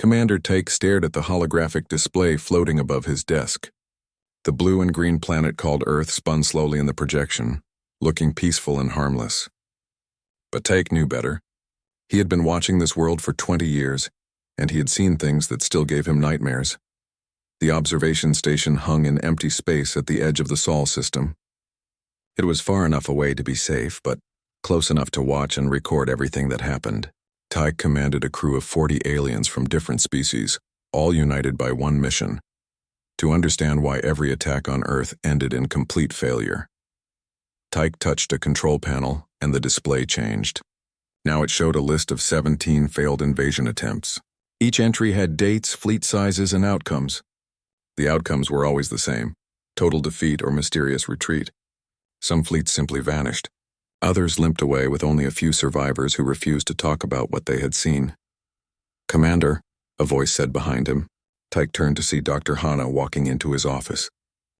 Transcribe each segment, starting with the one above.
Commander Tyke stared at the holographic display floating above his desk. The blue and green planet called Earth spun slowly in the projection, looking peaceful and harmless. But Tyke knew better. He had been watching this world for 20 years, and he had seen things that still gave him nightmares. The observation station hung in empty space at the edge of the Sol system. It was far enough away to be safe, but close enough to watch and record everything that happened. Tyke commanded a crew of 40 aliens from different species, all united by one mission: to understand why every attack on Earth ended in complete failure. Tyke touched a control panel, and the display changed. Now it showed a list of 17 failed invasion attempts. Each entry had dates, fleet sizes, and outcomes. The outcomes were always the same: total defeat or mysterious retreat. Some fleets simply vanished. Others limped away with only a few survivors who refused to talk about what they had seen. "Commander," a voice said behind him. Tyke turned to see Dr. Hana walking into his office.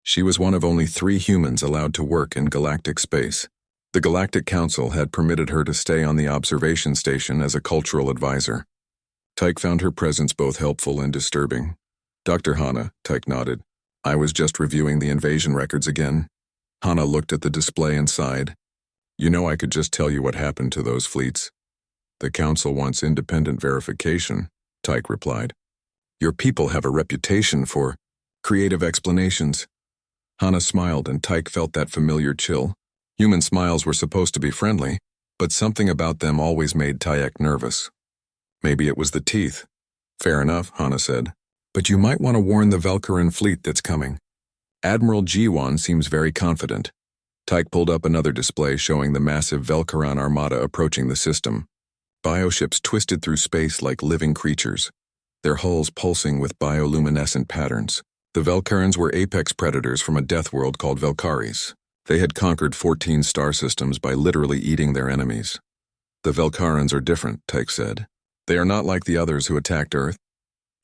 She was one of only 3 humans allowed to work in galactic space. The Galactic Council had permitted her to stay on the observation station as a cultural advisor. Tyke found her presence both helpful and disturbing. "Dr. Hana," Tyke nodded. "I was just reviewing the invasion records again." Hana looked at the display and sighed. "You know, I could just tell you what happened to those fleets." "The Council wants independent verification," Tyke replied. "Your people have a reputation for creative explanations." Hana smiled, and Tyke felt that familiar chill. Human smiles were supposed to be friendly, but something about them always made Tyke nervous. "Maybe it was the teeth." "Fair enough," Hana said. "But you might want to warn the Velkaran fleet that's coming. Admiral Jiwan seems very confident." Tyke pulled up another display showing the massive Velkaran armada approaching the system. Bioships twisted through space like living creatures, their hulls pulsing with bioluminescent patterns. The Velkarans were apex predators from a death world called Velkaris. They had conquered 14 star systems by literally eating their enemies. "The Velkarans are different," Tyke said. "They are not like the others who attacked Earth.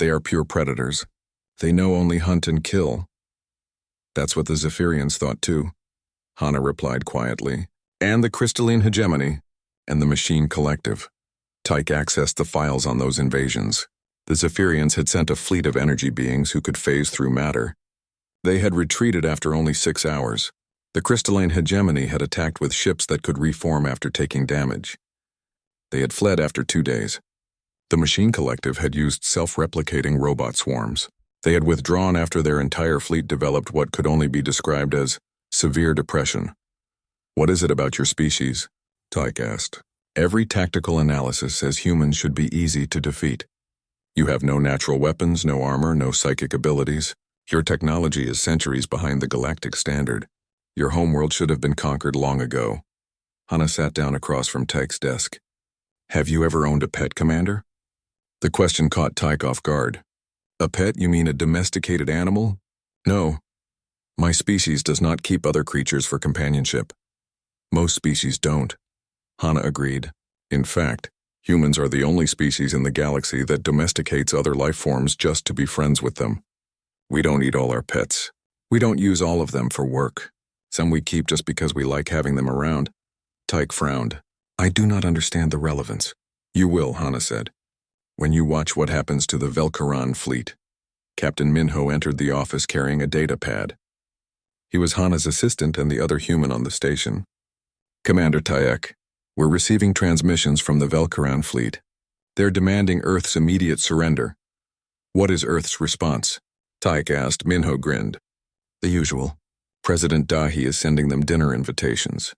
They are pure predators. They know only hunt and kill." "That's what the Zephyrians thought too," Hana replied quietly. "And the Crystalline Hegemony, and the Machine Collective." Tyke accessed the files on those invasions. The Zephyrians had sent a fleet of energy beings who could phase through matter. They had retreated after only 6 hours. The Crystalline Hegemony had attacked with ships that could reform after taking damage. They had fled after 2 days. The Machine Collective had used self-replicating robot swarms. They had withdrawn after their entire fleet developed what could only be described as severe depression. "What is it about your species?" Tyke asked. "Every tactical analysis says humans should be easy to defeat. You have no natural weapons, no armor, no psychic abilities. Your technology is centuries behind the galactic standard. Your homeworld should have been conquered long ago." Hana sat down across from Tyke's desk. "Have you ever owned a pet, Commander?" The question caught Tyke off guard. "A pet, you mean a domesticated animal?" "No. My species does not keep other creatures for companionship." "Most species don't," Hana agreed. "In fact, humans are the only species in the galaxy that domesticates other life forms just to be friends with them. We don't eat all our pets. We don't use all of them for work. Some we keep just because we like having them around." Tyke frowned. "I do not understand the relevance." "You will," Hana said, "when you watch what happens to the Velkaran fleet." Captain Minho entered the office carrying a data pad. He was Hana's assistant and the other human on the station. "Commander Tyke, we're receiving transmissions from the Velkaran fleet. They're demanding Earth's immediate surrender." "What is Earth's response?" Tyke asked. Minho grinned. "The usual. President Dahi is sending them dinner invitations."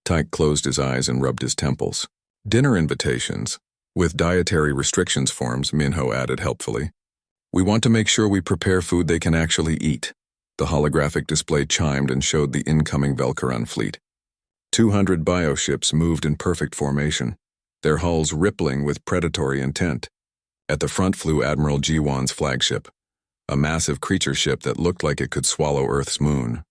Tyke closed his eyes and rubbed his temples. "Dinner invitations, with dietary restrictions forms," Minho added helpfully. "We want to make sure we prepare food they can actually eat." The holographic display chimed and showed the incoming Velkaran fleet. 200 bioships moved in perfect formation, their hulls rippling with predatory intent. At the front flew Admiral Jiwan's flagship, a massive creature ship that looked like it could swallow Earth's moon.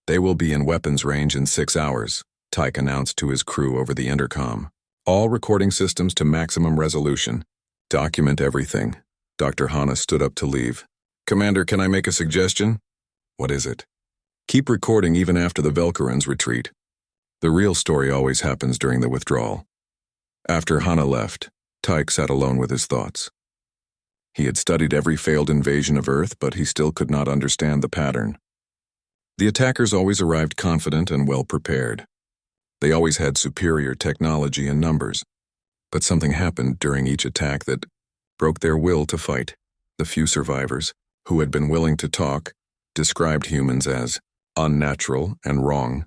"They will be in weapons range in 6 hours, Tyke announced to his crew over the intercom. "All recording systems to maximum resolution. Document everything." Dr. Hana stood up to leave. "Commander, can I make a suggestion?" "What is it?" "Keep recording even after the Velkarans retreat. The real story always happens during the withdrawal." After Hana left, Tyke sat alone with his thoughts. He had studied every failed invasion of Earth, but he still could not understand the pattern. The attackers always arrived confident and well prepared. They always had superior technology and numbers, but something happened during each attack that broke their will to fight. The few survivors, who had been willing to talk, described humans as unnatural and wrong.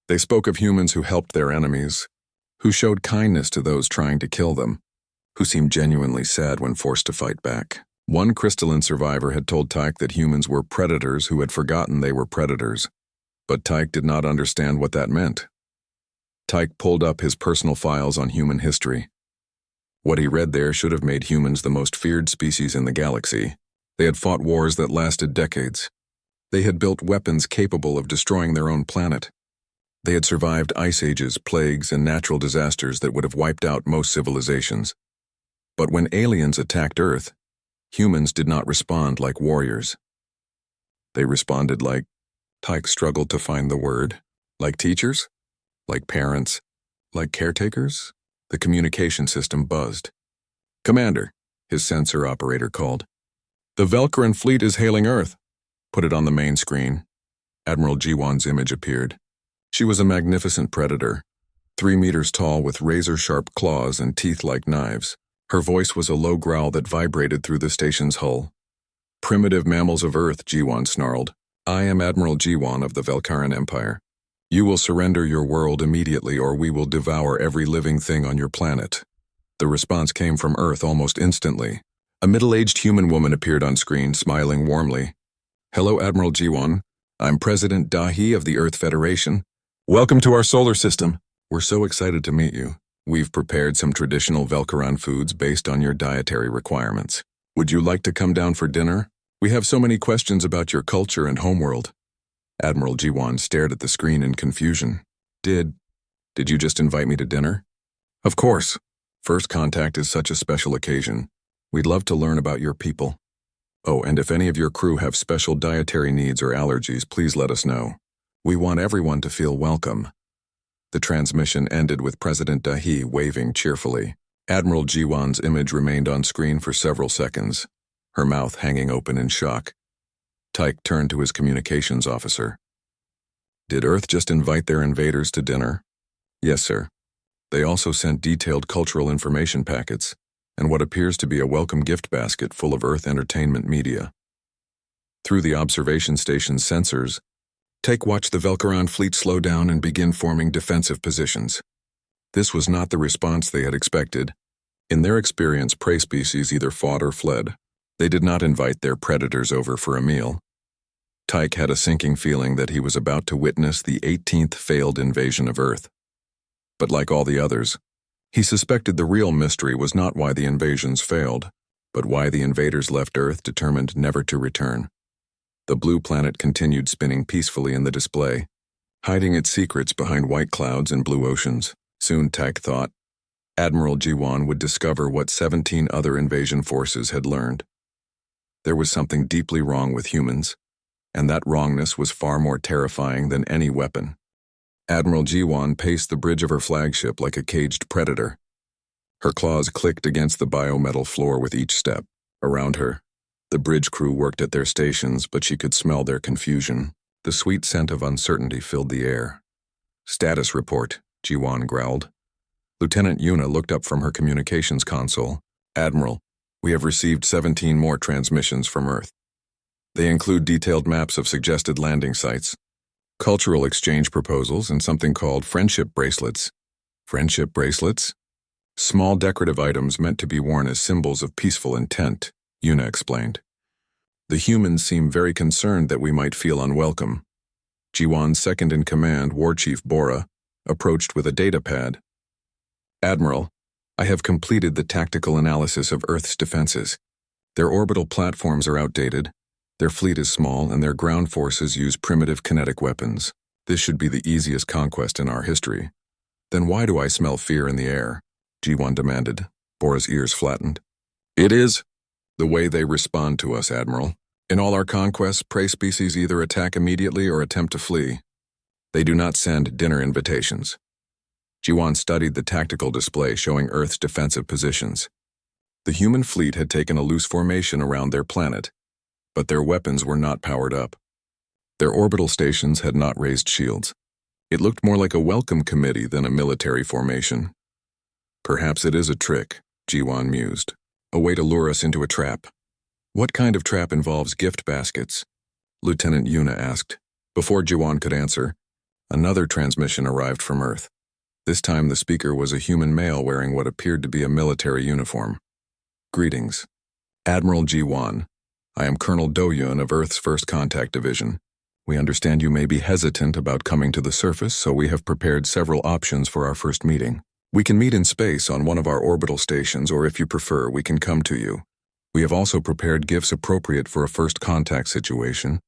They spoke of humans who helped their enemies, who showed kindness to those trying to kill them, who seemed genuinely sad when forced to fight back. One crystalline survivor had told Tyke that humans were predators who had forgotten they were predators, but Tyke did not understand what that meant. Tyke pulled up his personal files on human history. What he read there should have made humans the most feared species in the galaxy. They had fought wars that lasted decades. They had built weapons capable of destroying their own planet. They had survived ice ages, plagues, and natural disasters that would have wiped out most civilizations. But when aliens attacked Earth, humans did not respond like warriors. They responded like, Tyke struggled to find the word, like teachers, like parents, like caretakers. The communication system buzzed. "Commander," his sensor operator called. "The Velcaran fleet is hailing Earth." Put it on the main screen. Admiral Jiwan's image appeared. She was a magnificent predator, 3 meters tall with razor-sharp claws and teeth like knives. Her voice was a low growl that vibrated through the station's hull. "Primitive mammals of Earth," Jiwan snarled. "I am Admiral Jiwan of the Velcaran Empire. You will surrender your world immediately or we will devour every living thing on your planet." The response came from Earth almost instantly. A middle-aged human woman appeared on screen, smiling warmly. "Hello, Admiral Jiwan. I'm President Dahi of the Earth Federation. Welcome to our solar system. We're so excited to meet you. We've prepared some traditional Velcaran foods based on your dietary requirements. Would you like to come down for dinner? We have so many questions about your culture and homeworld." Admiral Jiwan stared at the screen in confusion. Did you just invite me to dinner?" "Of course. First contact is such a special occasion. We'd love to learn about your people. Oh, and if any of your crew have special dietary needs or allergies, please let us know. We want everyone to feel welcome." The transmission ended with President Dahi waving cheerfully. Admiral Jiwan's image remained on screen for several seconds, her mouth hanging open in shock. Tyke turned to his communications officer. "Did Earth just invite their invaders to dinner?" "Yes, sir. They also sent detailed cultural information packets and what appears to be a welcome gift basket full of Earth entertainment media." Through the observation station's sensors, Tyke watched the Velcaran fleet slow down and begin forming defensive positions. This was not the response they had expected. In their experience, prey species either fought or fled. They did not invite their predators over for a meal. Tyke had a sinking feeling that he was about to witness the 18th failed invasion of Earth. But like all the others, he suspected the real mystery was not why the invasions failed, but why the invaders left Earth determined never to return. The blue planet continued spinning peacefully in the display, hiding its secrets behind white clouds and blue oceans. Soon, Tyke thought, Admiral Jiwan would discover what 17 other invasion forces had learned. There was something deeply wrong with humans, and that wrongness was far more terrifying than any weapon. Admiral Jiwan paced the bridge of her flagship like a caged predator. Her claws clicked against the biometal floor with each step. Around her, the bridge crew worked at their stations, but she could smell their confusion. The sweet scent of uncertainty filled the air. "Status report," Jiwan growled. Lieutenant Yuna looked up from her communications console. "Admiral, we have received 17 more transmissions from Earth. They include detailed maps of suggested landing sites, cultural exchange proposals, and something called friendship bracelets." "Friendship bracelets?" "Small decorative items meant to be worn as symbols of peaceful intent," Yuna explained. "The humans seem very concerned that we might feel unwelcome." Jiwan's second-in-command, War Chief Bora, approached with a data pad. "Admiral, I have completed the tactical analysis of Earth's defenses. Their orbital platforms are outdated, their fleet is small, and their ground forces use primitive kinetic weapons. This should be the easiest conquest in our history." "Then why do I smell fear in the air?" Jiwan demanded. Bora's ears flattened. "It is the way they respond to us, Admiral. In all our conquests, prey species either attack immediately or attempt to flee. They do not send dinner invitations." Jiwan studied the tactical display showing Earth's defensive positions. The human fleet had taken a loose formation around their planet, but their weapons were not powered up. Their orbital stations had not raised shields. It looked more like a welcome committee than a military formation. Perhaps it is a trick, Jiwan mused. A way to lure us into a trap. What kind of trap involves gift baskets? Lieutenant Yuna asked. Before Jiwan could answer, another transmission arrived from Earth. This time the speaker was a human male wearing what appeared to be a military uniform. Greetings. Admiral Jiwan. I am Colonel Do-Yun of Earth's First Contact Division. We understand you may be hesitant about coming to the surface, so we have prepared several options for our first meeting. We can meet in space on one of our orbital stations, or if you prefer, we can come to you. We have also prepared gifts appropriate for a first contact situation,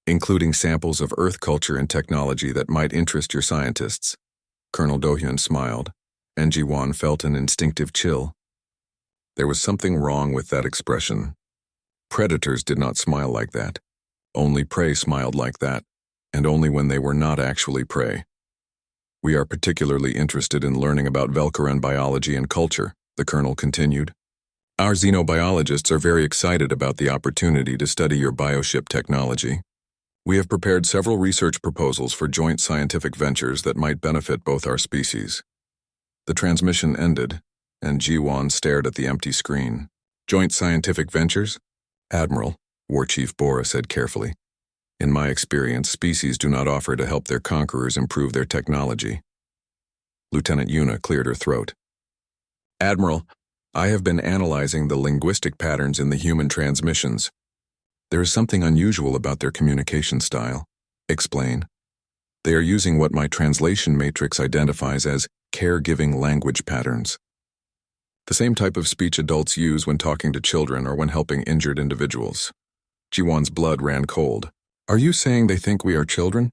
including samples of Earth culture and technology that might interest your scientists. Colonel Do-Hyun smiled, and Jiwan felt an instinctive chill. There was something wrong with that expression. Predators did not smile like that. Only prey smiled like that, and only when they were not actually prey. We are particularly interested in learning about Velcaran biology and culture, the colonel continued. Our xenobiologists are very excited about the opportunity to study your bioship technology. We have prepared several research proposals for joint scientific ventures that might benefit both our species. The transmission ended, and Jiwan stared at the empty screen. Joint scientific ventures? Admiral, War Chief Bora said carefully. In my experience, species do not offer to help their conquerors improve their technology. Lieutenant Yuna cleared her throat. Admiral, I have been analyzing the linguistic patterns in the human transmissions. There is something unusual about their communication style. Explain. They are using what my translation matrix identifies as caregiving language patterns. The same type of speech adults use when talking to children or when helping injured individuals. Jiwan's blood ran cold. Are you saying they think we are children?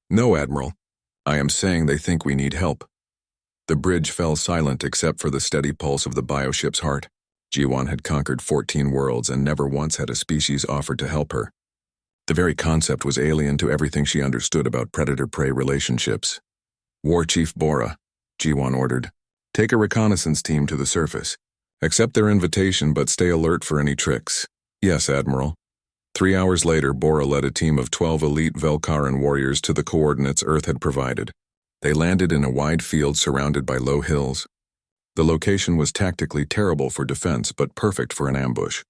No, Admiral. I am saying they think we need help. The bridge fell silent except for the steady pulse of the bioship's heart. Jiwan had conquered 14 worlds and never once had a species offered to help her. The very concept was alien to everything she understood about predator-prey relationships. War Chief Bora, Jiwan ordered, take a reconnaissance team to the surface. Accept their invitation but stay alert for any tricks. Yes, Admiral. 3 hours later, Bora led a team of 12 elite Velcaran warriors to the coordinates Earth had provided. They landed in a wide field surrounded by low hills. The location was tactically terrible for defense but perfect for an ambush.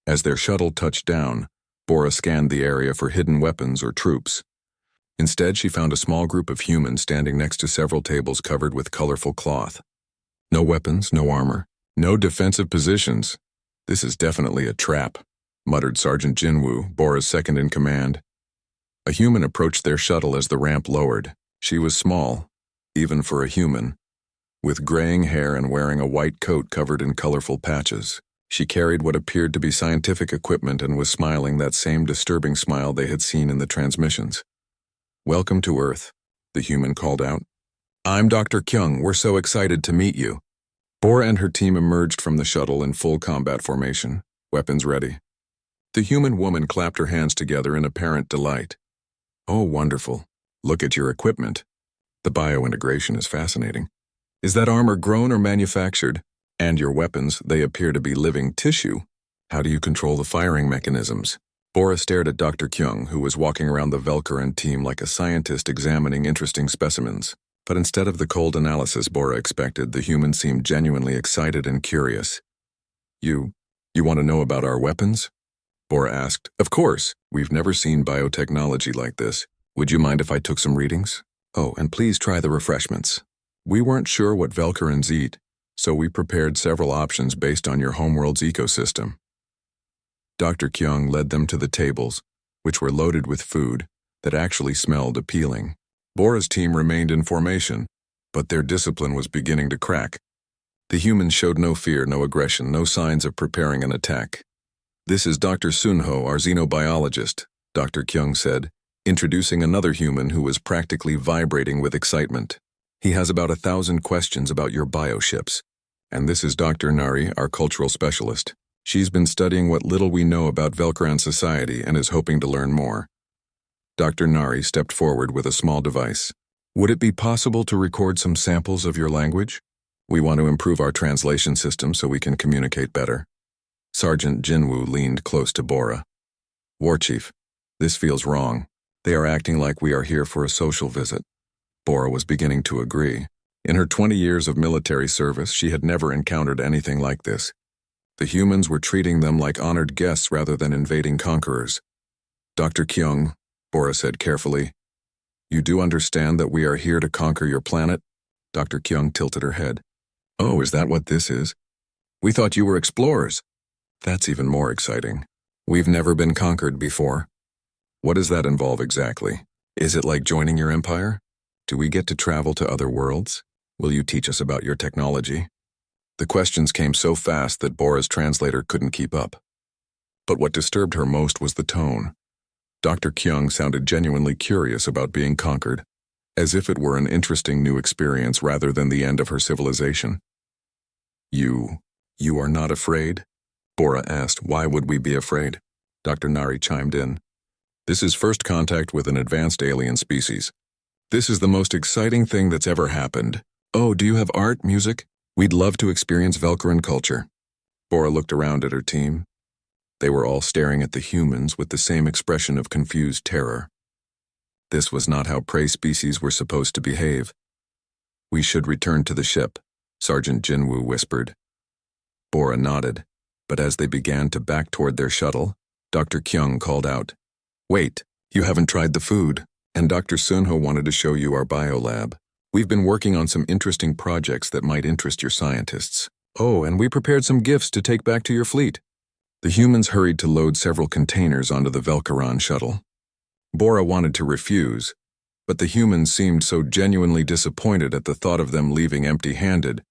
As their shuttle touched down, Bora scanned the area for hidden weapons or troops. Instead, she found a small group of humans standing next to several tables covered with colorful cloth. No weapons, no armor, no defensive positions. This is definitely a trap, muttered Sergeant Jinwoo, Bora's second-in-command. A human approached their shuttle as the ramp lowered. She was small, even for a human, with graying hair and wearing a white coat covered in colorful patches. She carried what appeared to be scientific equipment and was smiling that same disturbing smile they had seen in the transmissions. Welcome to Earth, the human called out. I'm Dr. Kyung. We're so excited to meet you. Bora and her team emerged from the shuttle in full combat formation, weapons ready. The human woman clapped her hands together in apparent delight. Oh, wonderful. Look at your equipment. The biointegration is fascinating. Is that armor grown or manufactured? And your weapons, they appear to be living tissue. How do you control the firing mechanisms? Bora stared at Dr. Kyung, who was walking around the Velcaran team like a scientist examining interesting specimens. But instead of the cold analysis Bora expected, the human seemed genuinely excited and curious. You want to know about our weapons? Bora asked. Of course. We've never seen biotechnology like this. Would you mind if I took some readings? Oh, and please try the refreshments. We weren't sure what Velcarans eat, so we prepared several options based on your homeworld's ecosystem. Dr. Kyung led them to the tables, which were loaded with food that actually smelled appealing. Bora's team remained in formation, but their discipline was beginning to crack. The humans showed no fear, no aggression, no signs of preparing an attack. This is Dr. Sunho, our xenobiologist, Dr. Kyung said, introducing another human who was practically vibrating with excitement. He has about 1,000 questions about your bioships. And this is Dr. Nari, our cultural specialist. She's been studying what little we know about Velcaran society and is hoping to learn more. Dr. Nari stepped forward with a small device. Would it be possible to record some samples of your language? We want to improve our translation system so we can communicate better. Sergeant Jinwoo leaned close to Bora. War Chief, this feels wrong. They are acting like we are here for a social visit. Bora was beginning to agree. In her 20 years of military service, she had never encountered anything like this. The humans were treating them like honored guests rather than invading conquerors. Dr. Kyung, Bora said carefully, you do understand that we are here to conquer your planet? Dr. Kyung tilted her head. Oh, is that what this is? We thought you were explorers. That's even more exciting. We've never been conquered before. What does that involve exactly? Is it like joining your empire? Do we get to travel to other worlds? Will you teach us about your technology? The questions came so fast that Bora's translator couldn't keep up. But what disturbed her most was the tone. Dr. Kyung sounded genuinely curious about being conquered, as if it were an interesting new experience rather than the end of her civilization. You are not afraid? Bora asked. Why would we be afraid? Dr. Nari chimed in. This is first contact with an advanced alien species. This is the most exciting thing that's ever happened. Oh, do you have art, music? We'd love to experience Velcaran culture. Bora looked around at her team. They were all staring at the humans with the same expression of confused terror. This was not how prey species were supposed to behave. We should return to the ship, Sergeant Jinwoo whispered. Bora nodded, but as they began to back toward their shuttle, Dr. Kyung called out, Wait, you haven't tried the food, and Dr. Sunho wanted to show you our biolab. We've been working on some interesting projects that might interest your scientists. Oh, and we prepared some gifts to take back to your fleet. The humans hurried to load several containers onto the Velcaran shuttle. Bora wanted to refuse, but the humans seemed so genuinely disappointed at the thought of them leaving empty-handed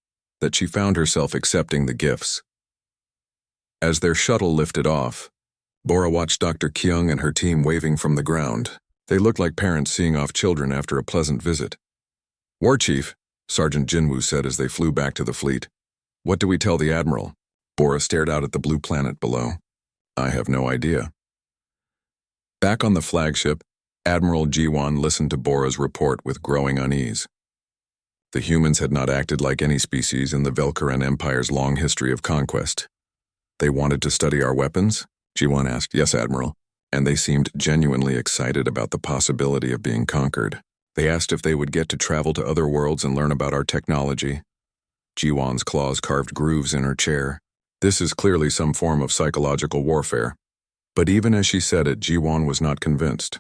that she found herself accepting the gifts. As their shuttle lifted off, Bora watched Dr. Kyung and her team waving from the ground. They looked like parents seeing off children after a pleasant visit. War Chief, Sergeant Jinwoo said as they flew back to the fleet. What do we tell the Admiral? Bora stared out at the blue planet below. I have no idea. Back on the flagship, Admiral Jiwon listened to Bora's report with growing unease. The humans had not acted like any species in the Velcaran Empire's long history of conquest. They wanted to study our weapons? Jiwon asked. Yes, Admiral. And they seemed genuinely excited about the possibility of being conquered. They asked if they would get to travel to other worlds and learn about our technology. Jiwon's claws carved grooves in her chair. This is clearly some form of psychological warfare. But even as she said it, Jiwon was not convinced.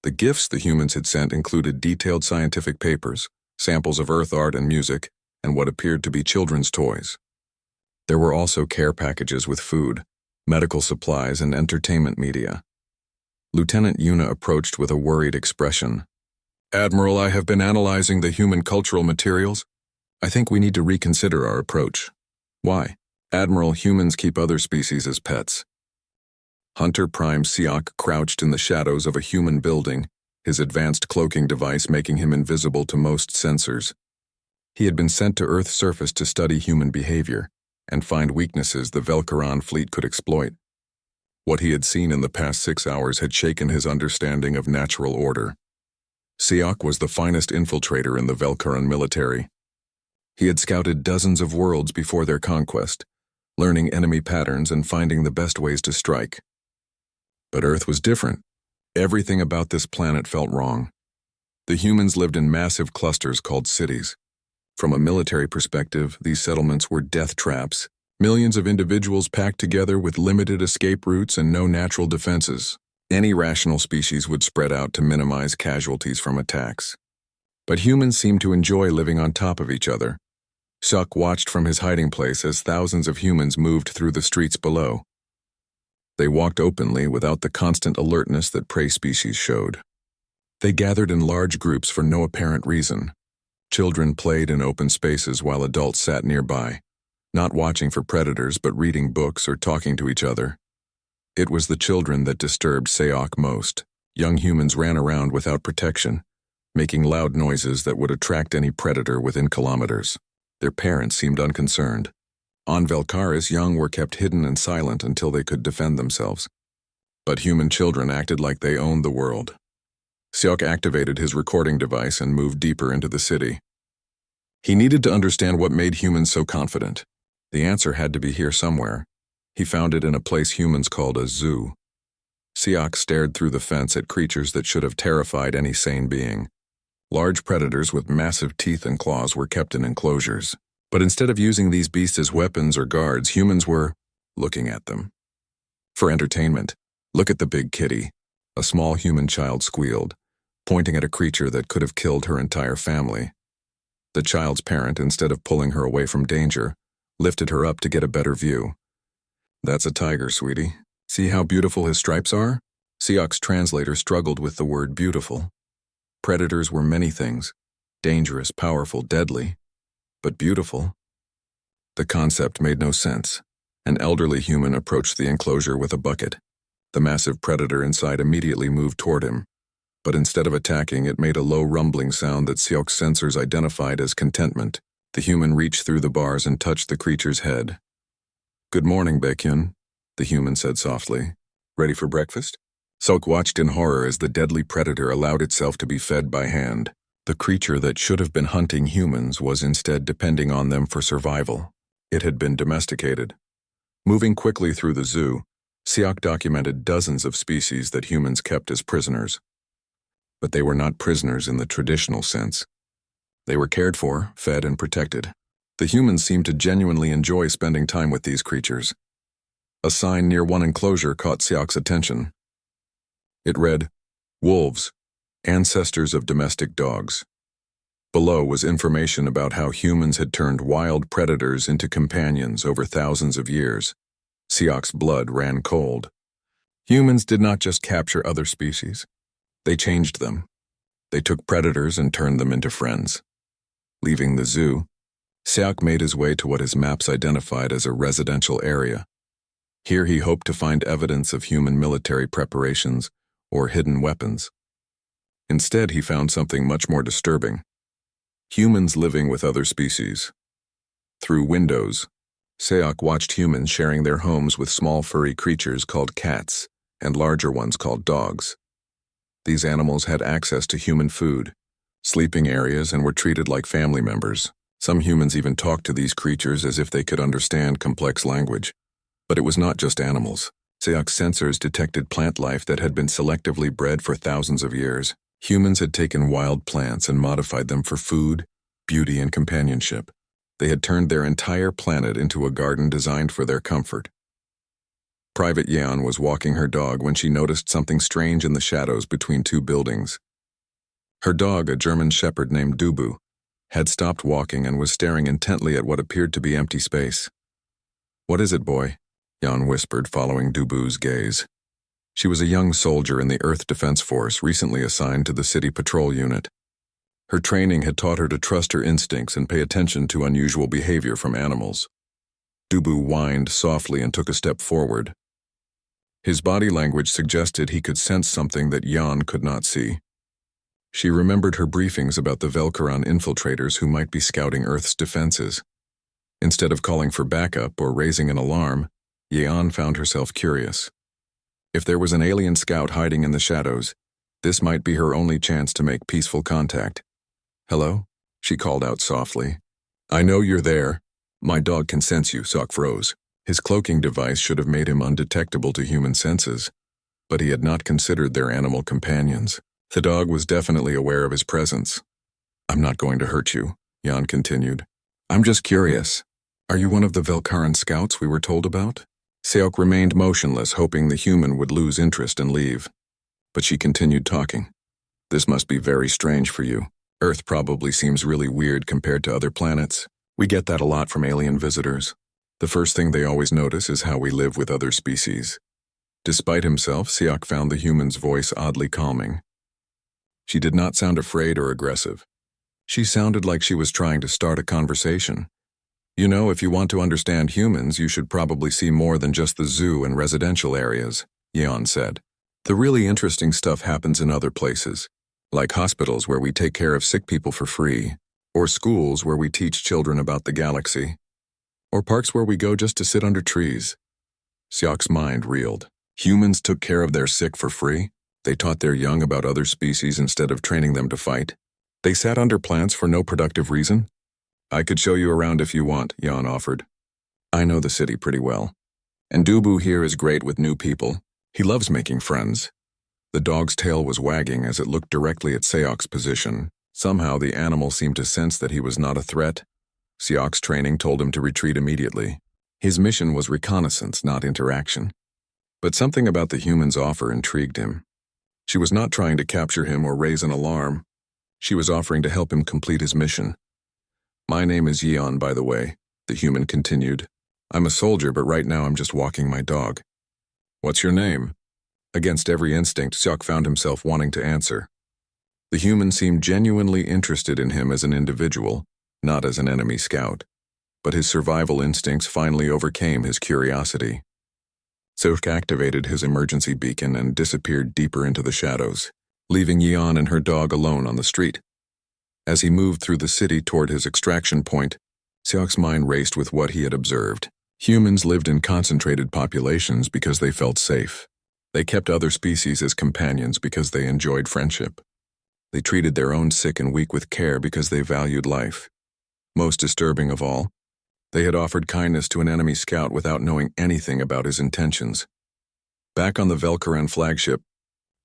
The gifts the humans had sent included detailed scientific papers, samples of Earth art and music, and what appeared to be children's toys. There were also care packages with food, medical supplies, and entertainment media. Lieutenant Yuna approached with a worried expression. Admiral, I have been analyzing the human cultural materials. I think we need to reconsider our approach. Why? Admiral, humans keep other species as pets. Hunter Prime Siok crouched in the shadows of a human building, his advanced cloaking device making him invisible to most sensors. He had been sent to Earth's surface to study human behavior and find weaknesses the Velcaran fleet could exploit. What he had seen in the past 6 hours had shaken his understanding of natural order. Siok was the finest infiltrator in the Velcaran military. He had scouted dozens of worlds before their conquest, learning enemy patterns and finding the best ways to strike. But Earth was different. Everything about this planet felt wrong. The humans lived in massive clusters called cities. From a military perspective, these settlements were death traps, millions of individuals packed together with limited escape routes and no natural defenses. Any rational species would spread out to minimize casualties from attacks. But humans seemed to enjoy living on top of each other. Suk watched from his hiding place as thousands of humans moved through the streets below. They walked openly without the constant alertness that prey species showed. They gathered in large groups for no apparent reason. Children played in open spaces while adults sat nearby, not watching for predators but reading books or talking to each other. It was the children that disturbed Seok most. Young humans ran around without protection, making loud noises that would attract any predator within kilometers. Their parents seemed unconcerned. On Velcaris, young were kept hidden and silent until they could defend themselves. But human children acted like they owned the world. Seok activated his recording device and moved deeper into the city. He needed to understand what made humans so confident. The answer had to be here somewhere. He found it in a place humans called a zoo. Siak stared through the fence at creatures that should have terrified any sane being. Large predators with massive teeth and claws were kept in enclosures. But instead of using these beasts as weapons or guards, humans were looking at them. For entertainment, look at the big kitty, a small human child squealed, pointing at a creature that could have killed her entire family. The child's parent, instead of pulling her away from danger, lifted her up to get a better view. That's a tiger, sweetie. See how beautiful his stripes are? Siak's translator struggled with the word beautiful. Predators were many things, dangerous, powerful, deadly, but beautiful. The concept made no sense. An elderly human approached the enclosure with a bucket. The massive predator inside immediately moved toward him, but instead of attacking, it made a low rumbling sound that Siak's sensors identified as contentment. The human reached through the bars and touched the creature's head. "Good morning, Baekhyun," the human said softly. "Ready for breakfast?" Sok watched in horror as the deadly predator allowed itself to be fed by hand. The creature that should have been hunting humans was instead depending on them for survival. It had been domesticated. Moving quickly through the zoo, Siak documented dozens of species that humans kept as prisoners. But they were not prisoners in the traditional sense. They were cared for, fed, and protected. The humans seemed to genuinely enjoy spending time with these creatures. A sign near one enclosure caught Siak's attention. It read, "Wolves, ancestors of domestic dogs." Below was information about how humans had turned wild predators into companions over thousands of years. Siak's blood ran cold. Humans did not just capture other species. They changed them. They took predators and turned them into friends. Leaving the zoo, Siak made his way to what his maps identified as a residential area. Here he hoped to find evidence of human military preparations or hidden weapons. Instead, he found something much more disturbing. Humans living with other species. Through windows, Siak watched humans sharing their homes with small furry creatures called cats and larger ones called dogs. These animals had access to human food, sleeping areas, and were treated like family members. Some humans even talked to these creatures as if they could understand complex language. But it was not just animals. Siak's sensors detected plant life that had been selectively bred for thousands of years. Humans had taken wild plants and modified them for food, beauty, and companionship. They had turned their entire planet into a garden designed for their comfort. Private Yeon was walking her dog when she noticed something strange in the shadows between two buildings. Her dog, a German shepherd named Dubu, had stopped walking and was staring intently at what appeared to be empty space. "What is it, boy?" Yeon whispered, following Dubu's gaze. She was a young soldier in the Earth Defense Force, recently assigned to the city patrol unit. Her training had taught her to trust her instincts and pay attention to unusual behavior from animals. Dubu whined softly and took a step forward. His body language suggested he could sense something that Yeon could not see. She remembered her briefings about the Velkaran infiltrators who might be scouting Earth's defenses. Instead of calling for backup or raising an alarm, Yeon found herself curious. If there was an alien scout hiding in the shadows, this might be her only chance to make peaceful contact. "Hello?" she called out softly. "I know you're there. My dog can sense you," Sok froze. His cloaking device should have made him undetectable to human senses, but he had not considered their animal companions. The dog was definitely aware of his presence. "I'm not going to hurt you," Yeon continued. "I'm just curious. Are you one of the Velkaran scouts we were told about?" Seok remained motionless, hoping the human would lose interest and leave. But she continued talking. "This must be very strange for you. Earth probably seems really weird compared to other planets. We get that a lot from alien visitors. The first thing they always notice is how we live with other species." Despite himself, Seok found the human's voice oddly calming. She did not sound afraid or aggressive. She sounded like she was trying to start a conversation. "You know, if you want to understand humans, you should probably see more than just the zoo and residential areas," Yeon said. "The really interesting stuff happens in other places, like hospitals where we take care of sick people for free, or schools where we teach children about the galaxy, or parks where we go just to sit under trees." Seok's mind reeled. Humans took care of their sick for free? They taught their young about other species instead of training them to fight? They sat under plants for no productive reason? I could show you around if you want, Jan offered. I know the city pretty well. And Dubu here is great with new people. He loves making friends. The dog's tail was wagging as it looked directly at Seok's position. Somehow the animal seemed to sense that he was not a threat. Seok's training told him to retreat immediately. His mission was reconnaissance, not interaction. But something about the human's offer intrigued him. She was not trying to capture him or raise an alarm. She was offering to help him complete his mission. My name is Yeon, by the way, the human continued. I'm a soldier, but right now I'm just walking my dog. What's your name? Against every instinct, Seok found himself wanting to answer. The human seemed genuinely interested in him as an individual, not as an enemy scout. But his survival instincts finally overcame his curiosity. Seok activated his emergency beacon and disappeared deeper into the shadows, leaving Yeon and her dog alone on the street. As he moved through the city toward his extraction point, Seok's mind raced with what he had observed. Humans lived in concentrated populations because they felt safe. They kept other species as companions because they enjoyed friendship. They treated their own sick and weak with care because they valued life. Most disturbing of all, they had offered kindness to an enemy scout without knowing anything about his intentions. Back on the Velkaran flagship,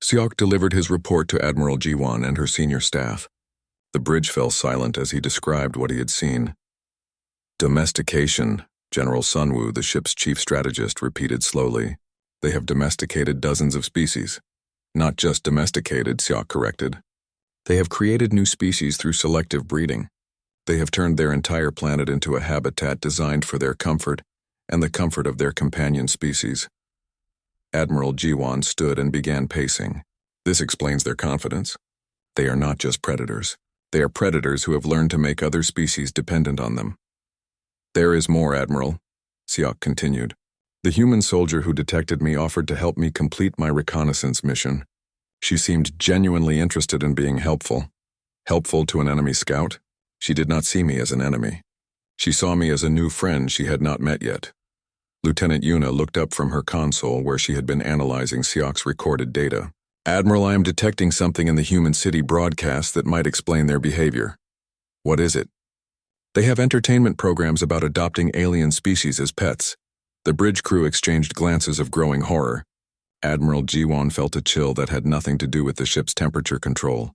Seok delivered his report to Admiral Jiwon and her senior staff. The bridge fell silent as he described what he had seen. Domestication, General Sunwoo, the ship's chief strategist, repeated slowly. They have domesticated dozens of species. Not just domesticated, Seok corrected. They have created new species through selective breeding. They have turned their entire planet into a habitat designed for their comfort and the comfort of their companion species. Admiral Jiwon stood and began pacing. This explains their confidence. They are not just predators. They are predators who have learned to make other species dependent on them. There is more, Admiral, Seok continued. The human soldier who detected me offered to help me complete my reconnaissance mission. She seemed genuinely interested in being helpful. Helpful to an enemy scout? She did not see me as an enemy. She saw me as a new friend she had not met yet. Lieutenant Yuna looked up from her console where she had been analyzing Seok's recorded data. Admiral, I am detecting something in the human city broadcast that might explain their behavior. What is it? They have entertainment programs about adopting alien species as pets. The bridge crew exchanged glances of growing horror. Admiral Jiwon felt a chill that had nothing to do with the ship's temperature control.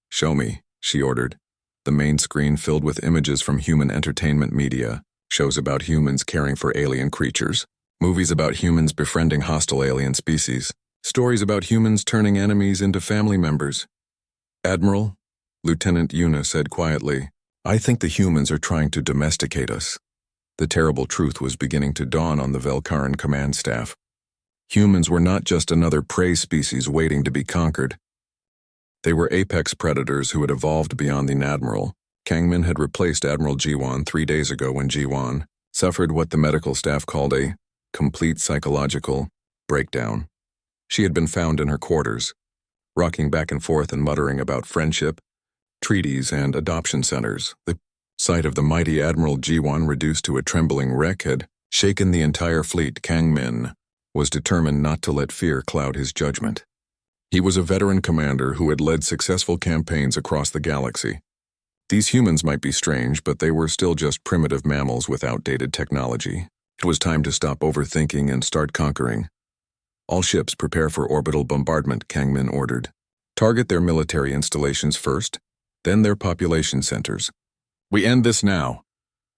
Show me, she ordered. The main screen filled with images from human entertainment media, shows about humans caring for alien creatures, movies about humans befriending hostile alien species, stories about humans turning enemies into family members. Admiral, Lieutenant Yuna said quietly, I think the humans are trying to domesticate us. The terrible truth was beginning to dawn on the Velkaran command staff. Humans were not just another prey species waiting to be conquered. They were apex predators who had evolved beyond the Admiral. Kangmin had replaced Admiral Jiwon 3 days ago when Jiwon suffered what the medical staff called a complete psychological breakdown. She had been found in her quarters, rocking back and forth and muttering about friendship, treaties, and adoption centers. The sight of the mighty Admiral Jiwon reduced to a trembling wreck had shaken the entire fleet. Kangmin was determined not to let fear cloud his judgment. He was a veteran commander who had led successful campaigns across the galaxy. These humans might be strange, but they were still just primitive mammals with outdated technology. It was time to stop overthinking and start conquering. All ships prepare for orbital bombardment, Kangmin ordered. Target their military installations first, then their population centers. We end this now.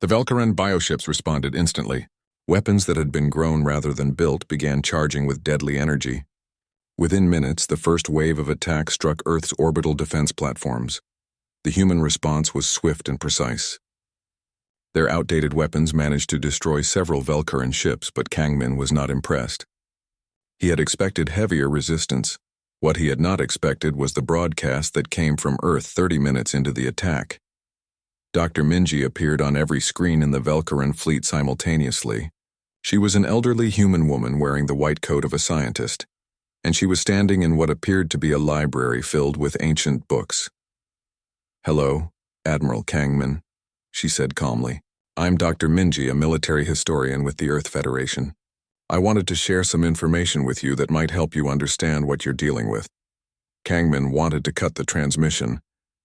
The Velkaran bioships responded instantly. Weapons that had been grown rather than built began charging with deadly energy. Within minutes, the first wave of attack struck Earth's orbital defense platforms. The human response was swift and precise. Their outdated weapons managed to destroy several Velkaran ships, but Kangmin was not impressed. He had expected heavier resistance. What he had not expected was the broadcast that came from Earth 30 minutes into the attack. Dr. Minji appeared on every screen in the Velkaran fleet simultaneously. She was an elderly human woman wearing the white coat of a scientist, and she was standing in what appeared to be a library filled with ancient books. Hello, Admiral Kangmin, she said calmly. I'm Dr. Minji, a military historian with the Earth Federation. I wanted to share some information with you that might help you understand what you're dealing with. Kangmin wanted to cut the transmission,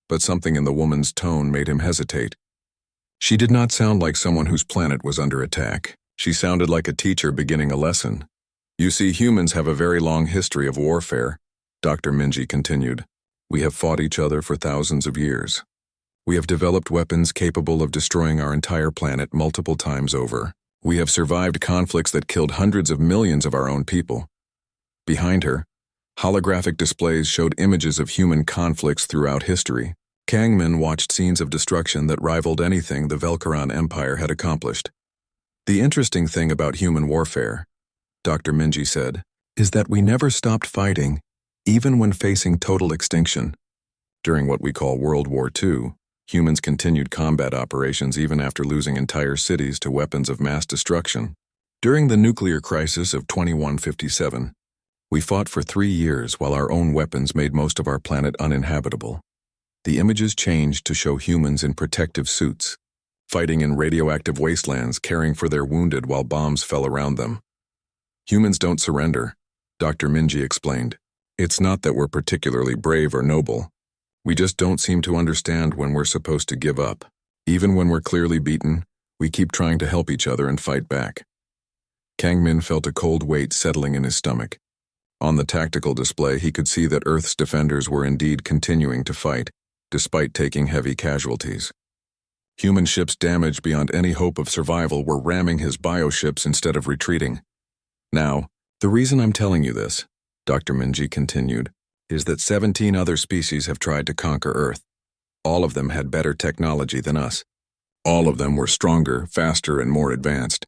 but something in the woman's tone made him hesitate. She did not sound like someone whose planet was under attack. She sounded like a teacher beginning a lesson. You see, humans have a very long history of warfare, Dr. Minji continued. We have fought each other for thousands of years. We have developed weapons capable of destroying our entire planet multiple times over. We have survived conflicts that killed hundreds of millions of our own people. Behind her, holographic displays showed images of human conflicts throughout history. Kangmin watched scenes of destruction that rivaled anything the Velkaran Empire had accomplished. The interesting thing about human warfare, Dr. Minji said, is that we never stopped fighting, even when facing total extinction. During what we call World War II, humans continued combat operations even after losing entire cities to weapons of mass destruction. During the nuclear crisis of 2157, we fought for 3 years while our own weapons made most of our planet uninhabitable. The images changed to show humans in protective suits, fighting in radioactive wastelands, caring for their wounded while bombs fell around them. Humans don't surrender, Dr. Minji explained. It's not that we're particularly brave or noble. We just don't seem to understand when we're supposed to give up. Even when we're clearly beaten, we keep trying to help each other and fight back. Kangmin felt a cold weight settling in his stomach. On the tactical display, he could see that Earth's defenders were indeed continuing to fight, despite taking heavy casualties. Human ships damaged beyond any hope of survival were ramming his bioships instead of retreating. Now, the reason I'm telling you this, Dr. Minji continued, is that 17 other species have tried to conquer Earth. All of them had better technology than us. All of them were stronger, faster, and more advanced.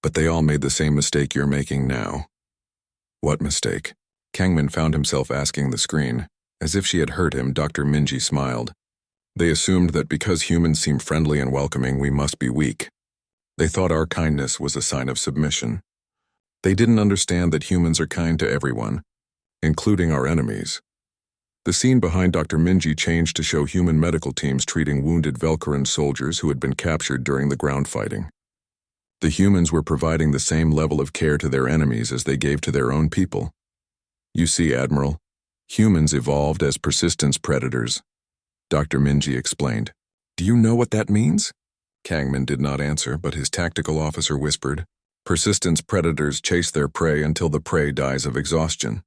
But they all made the same mistake you're making now. What mistake? Kangmin found himself asking the screen. As if she had heard him, Dr. Minji smiled. They assumed that because humans seem friendly and welcoming, we must be weak. They thought our kindness was a sign of submission. They didn't understand that humans are kind to everyone, including our enemies. The scene behind Dr. Minji changed to show human medical teams treating wounded Velkaran soldiers who had been captured during the ground fighting. The humans were providing the same level of care to their enemies as they gave to their own people. You see, Admiral, humans evolved as persistence predators, Dr. Minji explained. Do you know what that means? Kangmin did not answer, but his tactical officer whispered, persistence predators chase their prey until the prey dies of exhaustion.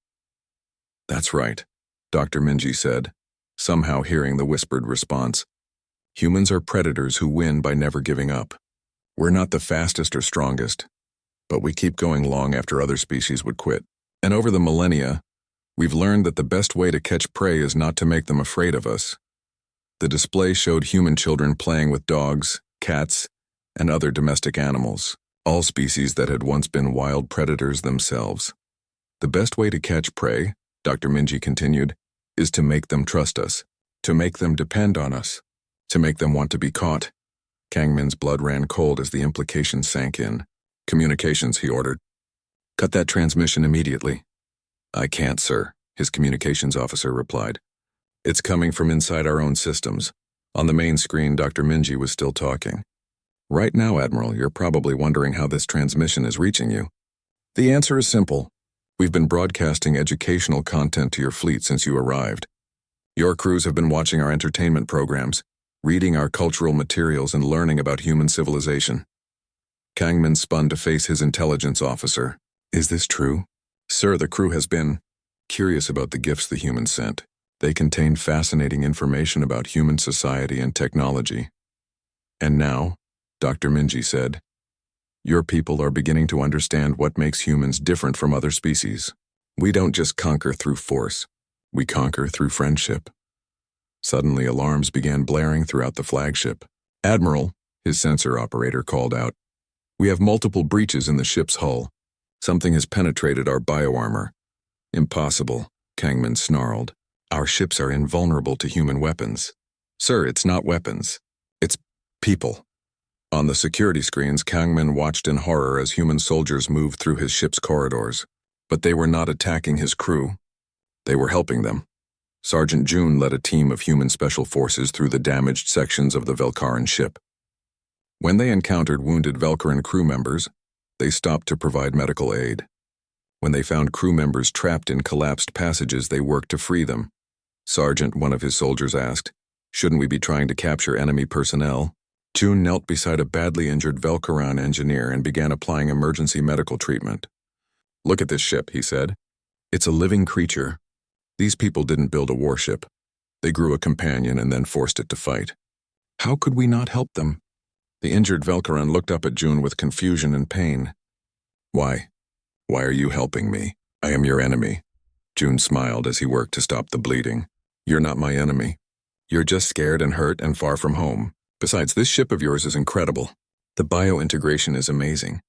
That's right, Dr. Minji said, somehow hearing the whispered response. Humans are predators who win by never giving up. We're not the fastest or strongest, but we keep going long after other species would quit. And over the millennia, we've learned that the best way to catch prey is not to make them afraid of us. The display showed human children playing with dogs, cats, and other domestic animals, all species that had once been wild predators themselves. The best way to catch prey, Dr. Minji continued, is to make them trust us, to make them depend on us, to make them want to be caught. Kangmin's blood ran cold as the implication sank in. Communications, he ordered. Cut that transmission immediately. I can't, sir, his communications officer replied. It's coming from inside our own systems. On the main screen, Dr. Minji was still talking. Right now, Admiral, you're probably wondering how this transmission is reaching you. The answer is simple. We've been broadcasting educational content to your fleet since you arrived. Your crews have been watching our entertainment programs, reading our cultural materials, and learning about human civilization. Kangmin spun to face his intelligence officer. Is this true? Sir, the crew has been curious about the gifts the humans sent. They contain fascinating information about human society and technology. And now, Dr. Minji said, your people are beginning to understand what makes humans different from other species. We don't just conquer through force. We conquer through friendship. Suddenly, alarms began blaring throughout the flagship. Admiral, his sensor operator called out. We have multiple breaches in the ship's hull. Something has penetrated our bioarmor. Impossible, Kangmin snarled. Our ships are invulnerable to human weapons. Sir, it's not weapons. It's people. On the security screens, Kangmin watched in horror as human soldiers moved through his ship's corridors. But they were not attacking his crew. They were helping them. Sergeant June led a team of human special forces through the damaged sections of the Velkaran ship. When they encountered wounded Velkaran crew members, they stopped to provide medical aid. When they found crew members trapped in collapsed passages, they worked to free them. Sergeant, one of his soldiers, asked, shouldn't we be trying to capture enemy personnel? June knelt beside a badly injured Velkaran engineer and began applying emergency medical treatment. "Look at this ship," he said. "It's a living creature. These people didn't build a warship. They grew a companion and then forced it to fight. How could we not help them?" The injured Velkaran looked up at June with confusion and pain. Why? Why are you helping me? I am your enemy." June smiled as he worked to stop the bleeding. "You're not my enemy. You're just scared and hurt and far from home. Besides, this ship of yours is incredible. The bio-integration is amazing.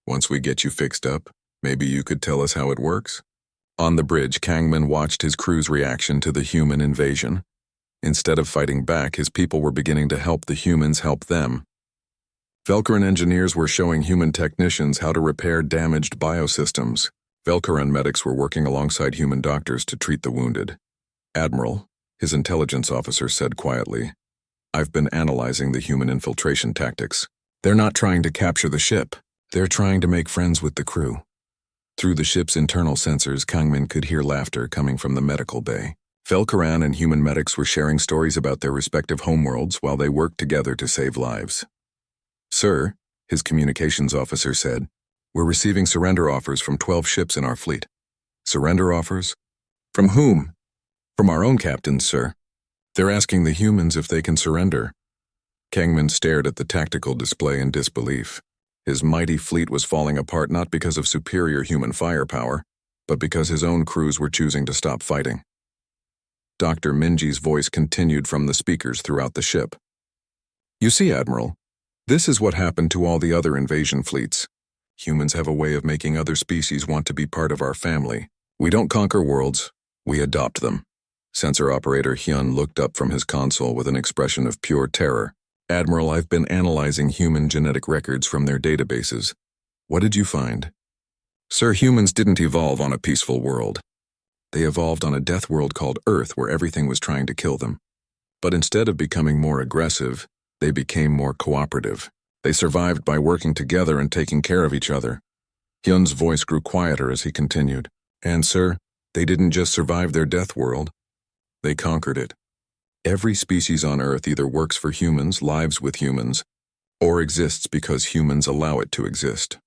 Once we get you fixed up, maybe you could tell us how it works?" On the bridge, Kangman watched his crew's reaction to the human invasion. Instead of fighting back, his people were beginning to help the humans help them. Velkaran engineers were showing human technicians how to repair damaged biosystems. Velkaran medics were working alongside human doctors to treat the wounded. "Admiral," his intelligence officer said quietly, "I've been analyzing the human infiltration tactics. They're not trying to capture the ship. They're trying to make friends with the crew." Through the ship's internal sensors, Kangmin could hear laughter coming from the medical bay. Velkaran and human medics were sharing stories about their respective homeworlds while they worked together to save lives. "Sir," his communications officer said, "we're receiving surrender offers from 12 ships in our fleet." "Surrender offers? From whom?" "From our own captains, sir. They're asking the humans if they can surrender." Kangman stared at the tactical display in disbelief. His mighty fleet was falling apart not because of superior human firepower, but because his own crews were choosing to stop fighting. Dr. Minji's voice continued from the speakers throughout the ship. "You see, Admiral, this is what happened to all the other invasion fleets. Humans have a way of making other species want to be part of our family. We don't conquer worlds, we adopt them." Sensor operator Hyun looked up from his console with an expression of pure terror. "Admiral, I've been analyzing human genetic records from their databases. What did you find?" "Sir, humans didn't evolve on a peaceful world. They evolved on a death world called Earth where everything was trying to kill them. But instead of becoming more aggressive, they became more cooperative. They survived by working together and taking care of each other." Hyun's voice grew quieter as he continued. "And sir, they didn't just survive their death world. They conquered it. Every species on Earth either works for humans, lives with humans, or exists because humans allow it to exist."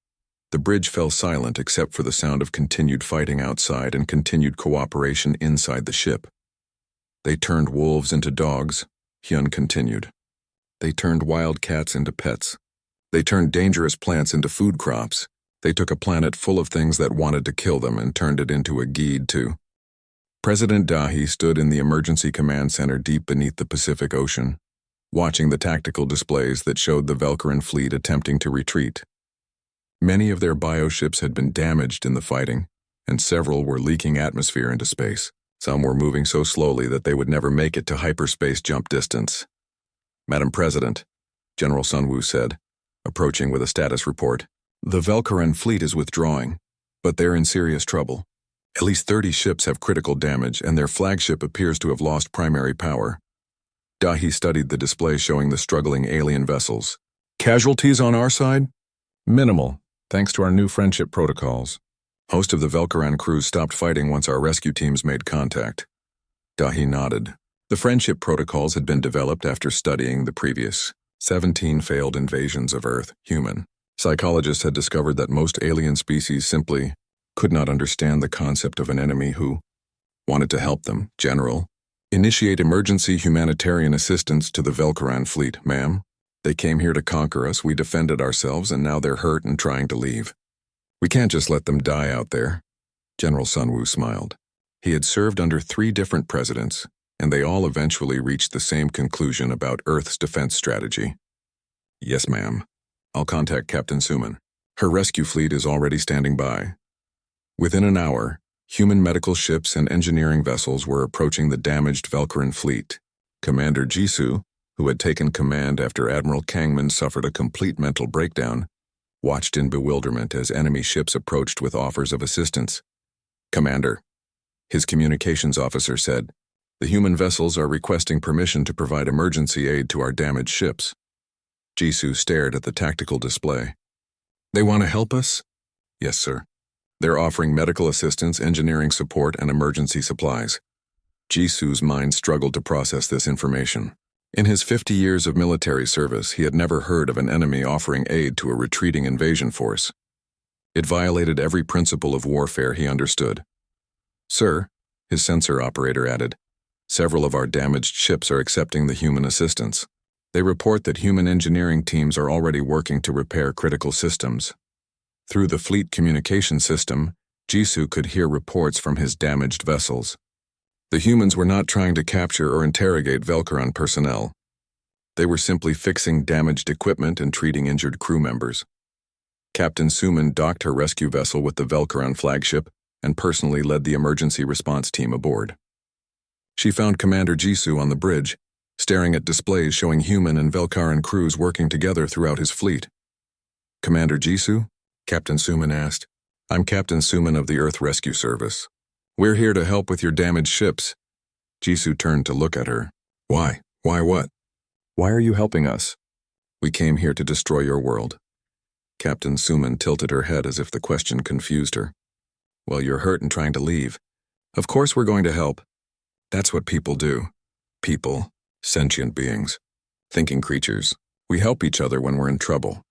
The bridge fell silent except for the sound of continued fighting outside and continued cooperation inside the ship. "They turned wolves into dogs," Hyun continued. "They turned wild cats into pets. They turned dangerous plants into food crops. They took a planet full of things that wanted to kill them and turned it into a guide too." President Dahi stood in the emergency command center deep beneath the Pacific Ocean, watching the tactical displays that showed the Velkaran fleet attempting to retreat. Many of their bioships had been damaged in the fighting, and several were leaking atmosphere into space. Some were moving so slowly that they would never make it to hyperspace jump distance. "Madam President," General Sunwoo said, approaching with a status report, "the Velkaran fleet is withdrawing, but they're in serious trouble. At least 30 ships have critical damage, and their flagship appears to have lost primary power." Dahi studied the display showing the struggling alien vessels. "Casualties on our side?" "Minimal, thanks to our new friendship protocols. Most of the Velkaran crews stopped fighting once our rescue teams made contact." Dahi nodded. The friendship protocols had been developed after studying the previous 17 failed invasions of Earth, human. Psychologists had discovered that most alien species simply could not understand the concept of an enemy who wanted to help them. "General, initiate emergency humanitarian assistance to the Velkaran fleet, ma'am. They came here to conquer us, we defended ourselves, and now they're hurt and trying to leave. We can't just let them die out there." General Sunwoo smiled. He had served under 3 different presidents, and they all eventually reached the same conclusion about Earth's defense strategy. "Yes, ma'am. I'll contact Captain Suman. Her rescue fleet is already standing by." Within an hour, human medical ships and engineering vessels were approaching the damaged Velkaran fleet. Commander Jisoo, who had taken command after Admiral Kangman suffered a complete mental breakdown, watched in bewilderment as enemy ships approached with offers of assistance. "Commander," his communications officer said, "the human vessels are requesting permission to provide emergency aid to our damaged ships." Jisoo stared at the tactical display. "They want to help us?" "Yes, sir. They're offering medical assistance, engineering support, and emergency supplies." Jisoo's mind struggled to process this information. In his 50 years of military service, he had never heard of an enemy offering aid to a retreating invasion force. It violated every principle of warfare he understood. "Sir," his sensor operator added, "several of our damaged ships are accepting the human assistance. They report that human engineering teams are already working to repair critical systems." Through the fleet communication system, Jisoo could hear reports from his damaged vessels. The humans were not trying to capture or interrogate Velkaran personnel. They were simply fixing damaged equipment and treating injured crew members. Captain Suman docked her rescue vessel with the Velkaran flagship and personally led the emergency response team aboard. She found Commander Jisoo on the bridge, staring at displays showing human and Velkaran crews working together throughout his fleet. "Commander Jisoo?" Captain Suman asked. "I'm Captain Suman of the Earth Rescue Service. We're here to help with your damaged ships." Jisoo turned to look at her. "Why? Why what? Why are you helping us?" "We came here to destroy your world." Captain Suman tilted her head as if the question confused her. "Well, you're hurt and trying to leave. Of course we're going to help. That's what people do. People, sentient beings, thinking creatures. We help each other when we're in trouble."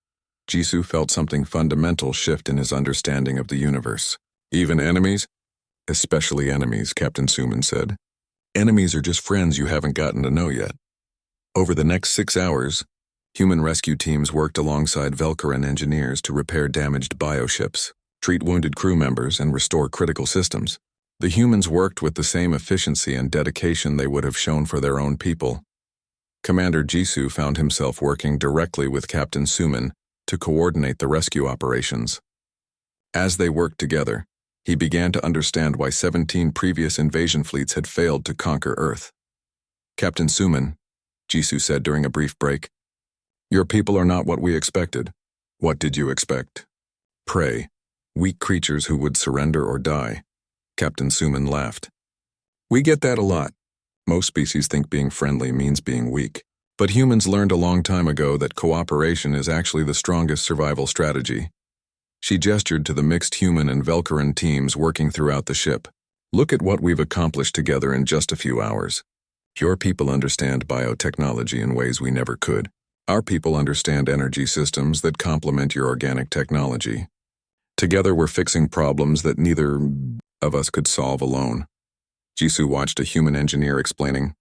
Jisoo felt something fundamental shift in his understanding of the universe. "Even enemies?" "Especially enemies," Captain Suman said. "Enemies are just friends you haven't gotten to know yet." Over the next 6 hours, human rescue teams worked alongside Velkaran engineers to repair damaged bioships, treat wounded crew members, and restore critical systems. The humans worked with the same efficiency and dedication they would have shown for their own people. Commander Jisoo found himself working directly with Captain Suman to coordinate the rescue operations. As they worked together, he began to understand why 17 previous invasion fleets had failed to conquer Earth. "Captain Suman," Jisoo said during a brief break, "your people are not what we expected." "What did you expect?" "Prey. Weak creatures who would surrender or die." Captain Suman laughed. "We get that a lot. Most species think being friendly means being weak. But humans learned a long time ago that cooperation is actually the strongest survival strategy." She gestured to the mixed human and Velkaran teams working throughout the ship. "Look at what we've accomplished together in just a few hours. Your people understand biotechnology in ways we never could. Our people understand energy systems that complement your organic technology. Together we're fixing problems that neither of us could solve alone." Jisoo watched a human engineer explaining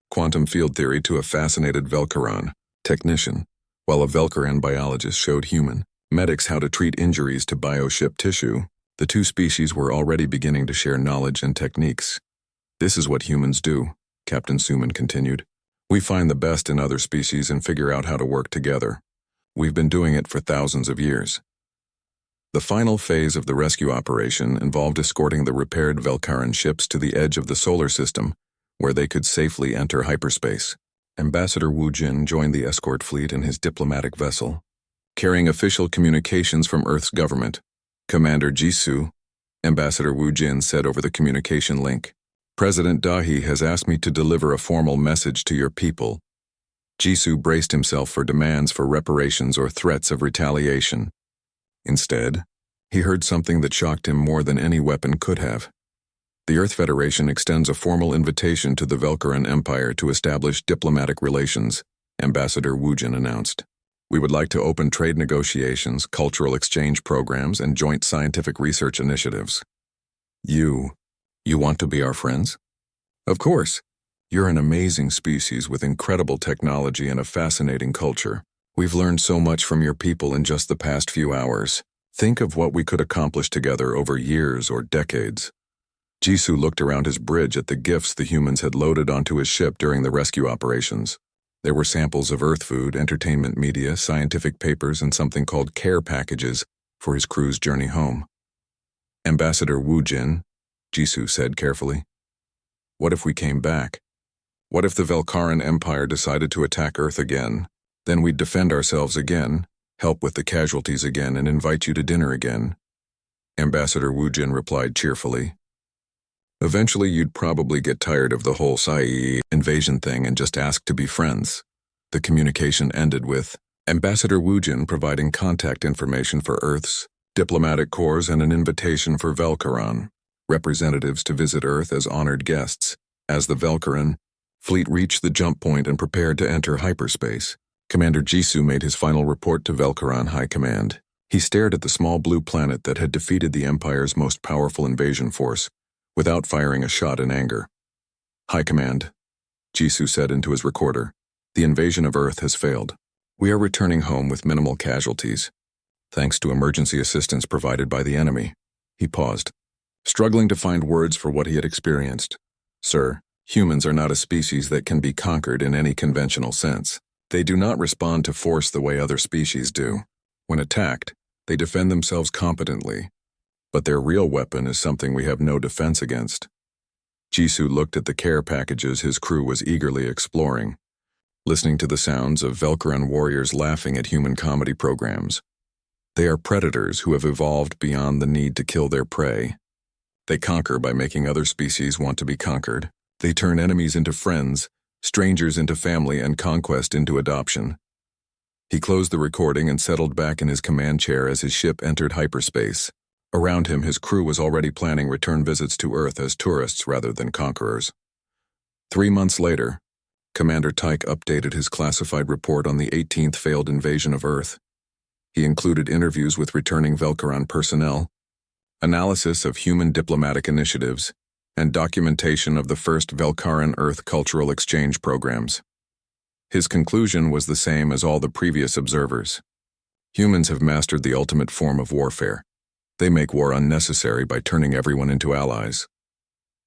quantum field theory to a fascinated Velkaran technician, while a Velkaran biologist showed human medics how to treat injuries to bioship tissue. The two species were already beginning to share knowledge and techniques. "This is what humans do," Captain Suman continued. "We find the best in other species and figure out how to work together. We've been doing it for thousands of years." The final phase of the rescue operation involved escorting the repaired Velkaran ships to the edge of the solar system, where they could safely enter hyperspace. Ambassador Wu Jin joined the escort fleet in his diplomatic vessel, carrying official communications from Earth's government. "Commander Jisoo," Ambassador Wu Jin said over the communication link, "President Dahi has asked me to deliver a formal message to your people." Jisoo braced himself for demands for reparations or threats of retaliation. Instead, he heard something that shocked him more than any weapon could have. "The Earth Federation extends a formal invitation to the Velkaran Empire to establish diplomatic relations," Ambassador Wu Jin announced. "We would like to open trade negotiations, cultural exchange programs, and joint scientific research initiatives." You want to be our friends?" "Of course. You're an amazing species with incredible technology and a fascinating culture. We've learned so much from your people in just the past few hours. Think of what we could accomplish together over years or decades." Jisoo looked around his bridge at the gifts the humans had loaded onto his ship during the rescue operations. There were samples of Earth food, entertainment media, scientific papers, and something called care packages for his crew's journey home. "Ambassador Wu Jin," Jisoo said carefully, "what if we came back? What if the Velkaran Empire decided to attack Earth again? Then we'd defend ourselves again, help with the casualties again, and invite you to dinner again." Ambassador Wu Jin replied cheerfully, "Eventually you'd probably get tired of the whole Sci-Fi invasion thing and just ask to be friends." The communication ended with Ambassador Wu Jin providing contact information for Earth's diplomatic corps and an invitation for Velkaran representatives to visit Earth as honored guests. As the Velkaran Fleet reached the jump point and prepared to enter hyperspace. Commander Jisoo made his final report to Velkaran High Command. He stared at the small blue planet that had defeated the Empire's most powerful invasion force, without firing a shot in anger. High Command, Jisoo said into his recorder, the invasion of Earth has failed. We are returning home with minimal casualties, thanks to emergency assistance provided by the enemy. He paused, struggling to find words for what he had experienced. Sir, humans are not a species that can be conquered in any conventional sense. They do not respond to force the way other species do. When attacked, they defend themselves competently, but their real weapon is something we have no defense against. Jisoo looked at the care packages his crew was eagerly exploring, listening to the sounds of Velkaran warriors laughing at human comedy programs. They are predators who have evolved beyond the need to kill their prey. They conquer by making other species want to be conquered. They turn enemies into friends, strangers into family, and conquest into adoption. He closed the recording and settled back in his command chair as his ship entered hyperspace. Around him, his crew was already planning return visits to Earth as tourists rather than conquerors. 3 months later, Commander Tyke updated his classified report on the 18th failed invasion of Earth. He included interviews with returning Velkaran personnel, analysis of human diplomatic initiatives, and documentation of the first Velkaran Earth cultural exchange programs. His conclusion was the same as all the previous observers. Humans have mastered the ultimate form of warfare. They make war unnecessary by turning everyone into allies.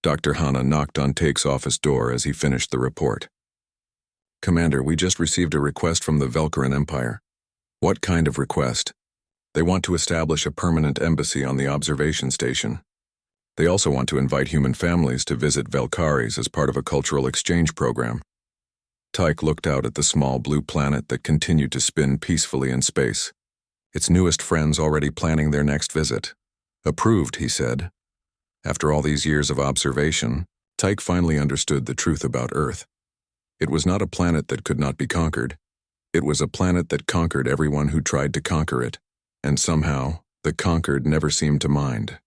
Dr. Hana knocked on Take's office door as he finished the report. Commander, we just received a request from the Velkaran Empire. What kind of request? They want to establish a permanent embassy on the observation station. They also want to invite human families to visit Velkaris as part of a cultural exchange program. Tyke looked out at the small blue planet that continued to spin peacefully in space. Its newest friends already planning their next visit. Approved, he said. After all these years of observation, Tyke finally understood the truth about Earth. It was not a planet that could not be conquered. It was a planet that conquered everyone who tried to conquer it, and somehow, the conquered never seemed to mind.